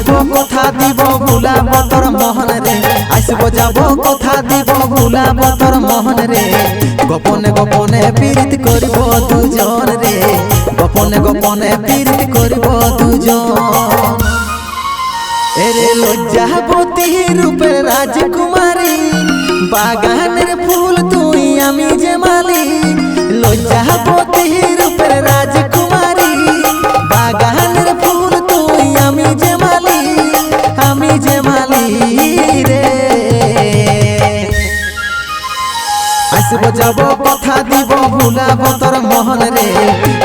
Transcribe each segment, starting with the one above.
যাব কথা দিব ভুলাব তোর মোহন রে আসব যাব কথা দিব ভুলাব তোর মোহন রে গোপনে গোপনে পীড়িত করিব দুজন রে গোপনে গোপনে পীড়িত করিব দুজন এরে লজ্জাবতী রূপের রাজকুমারী বাগানের ফুল তুই আমি যে মালি লজ্জাবতী রূপের রাজকুমারী বাগানের ফুল তুই আমি যে মালি রে আসব যাব কথা দিব ভুলাব তোর মোহন রে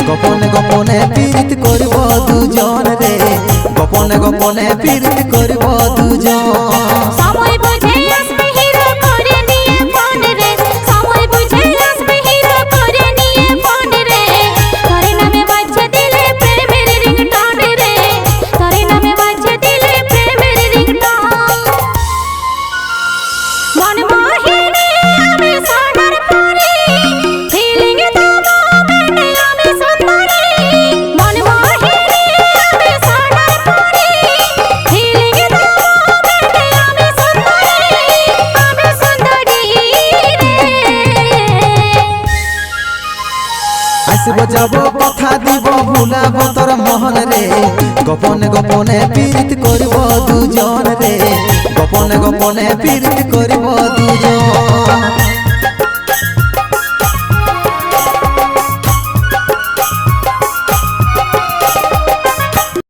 গোপনে গোপনে পীড়িত করিব দুজন রে গোপনে গোপনে পীড়িত করিব দুজন সময় বুঝে আসবে হিরো করে নিয়ে ফোন রে সময় বুঝে আসবে হিরো করে নিয়ে ফোন রে তোরে নামে বাজছে দিলে প্রেমের রিংটোন রে তোরে নামে বাজছে দিলে প্রেমের রিংটোন মন মোহিনী আমি সোনার পরি ফিলিং দেবো মনে আমি সুন্দরী মন মোহিনী আমি সোনার পরি ফিলিং দেবো মনে আমি সুন্দরী রে আসব যাব কথা দিব ভুলাব তোর মোহন রে গোপনে গোপনে পীড়িত করিব দুজন রে গোপনে গোপনে পীড়িত করিব